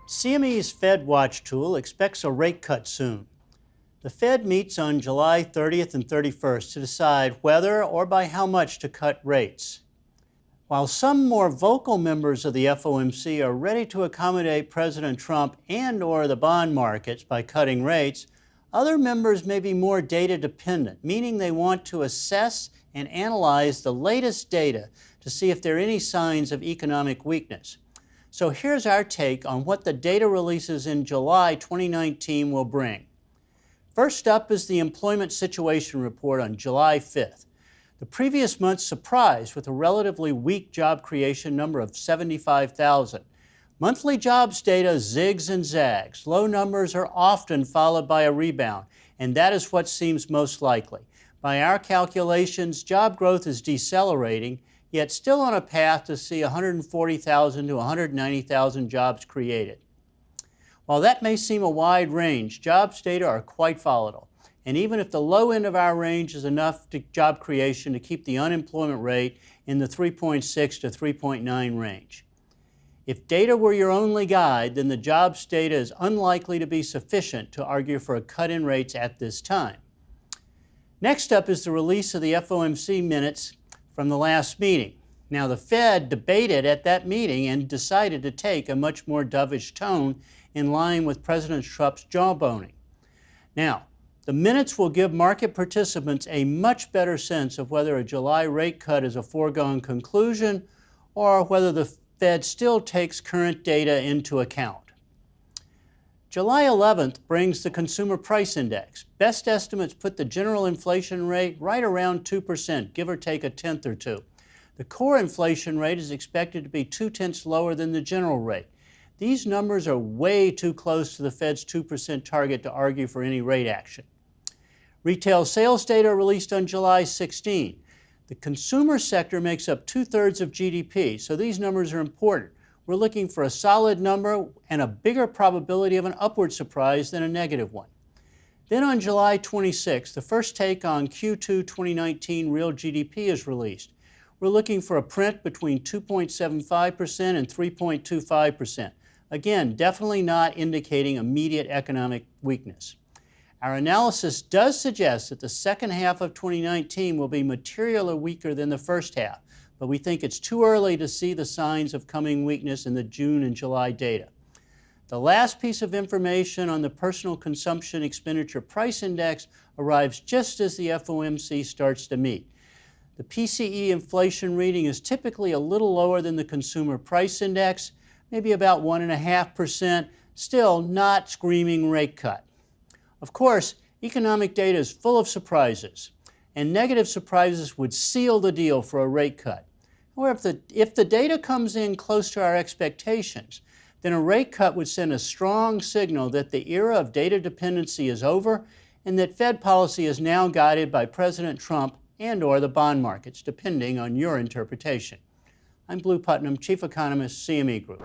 CME's FedWatch tool expects a rate cut soon. The Fed meets on July 30th and 31st to decide whether or by how much to cut rates. While some more vocal members of the FOMC are ready to accommodate President Trump and/or the bond markets by cutting rates, other members may be more data dependent, meaning they want to assess and analyze the latest data to see if there are any signs of economic weakness. So here's our take on what the data releases in July 2019 will bring. First up is the Employment Situation Report on July 5th. The previous month surprised with a relatively weak job creation number of 75,000. Monthly jobs data zigs and zags. Low numbers are often followed by a rebound, and that is what seems most likely. By our calculations, job growth is decelerating, yet still on a path to see 140,000 to 190,000 jobs created. While that may seem a wide range, jobs data are quite volatile. And even if the low end of our range is enough job creation to keep the unemployment rate in the 3.6 to 3.9 range. If data were your only guide, then the jobs data is unlikely to be sufficient to argue for a cut in rates at this time. Next up is the release of the FOMC minutes from the last meeting. Now, the Fed debated at that meeting and decided to take a much more dovish tone in line with President Trump's jawboning. Now, the minutes will give market participants a much better sense of whether a July rate cut is a foregone conclusion or whether the Fed still takes current data into account. July 11th brings the Consumer Price Index. Best estimates put the general inflation rate right around 2%, give or take a tenth or two. The core inflation rate is expected to be 0.2 lower than the general rate. These numbers are way too close to the Fed's 2% target to argue for any rate action. Retail sales data released on July 16. The consumer sector makes up 2/3 of GDP, so these numbers are important. We're looking for a solid number and a bigger probability of an upward surprise than a negative one. Then on July 26, the first take on Q2 2019 real GDP is released. We're looking for a print between 2.75% and 3.25%. Again, definitely not indicating immediate economic weakness. Our analysis does suggest that the second half of 2019 will be materially weaker than the first half, but we think it's too early to see the signs of coming weakness in the June and July data. The last piece of information on the Personal Consumption Expenditure Price Index arrives just as the FOMC starts to meet. The PCE inflation reading is typically a little lower than the Consumer Price Index, maybe about 1.5%, still not screaming rate cut. Of course, economic data is full of surprises, and negative surprises would seal the deal for a rate cut. However, if the data comes in close to our expectations, then a rate cut would send a strong signal that the era of data dependency is over and that Fed policy is now guided by President Trump and/or the bond markets, depending on your interpretation. I'm Blue Putnam, Chief Economist, CME Group.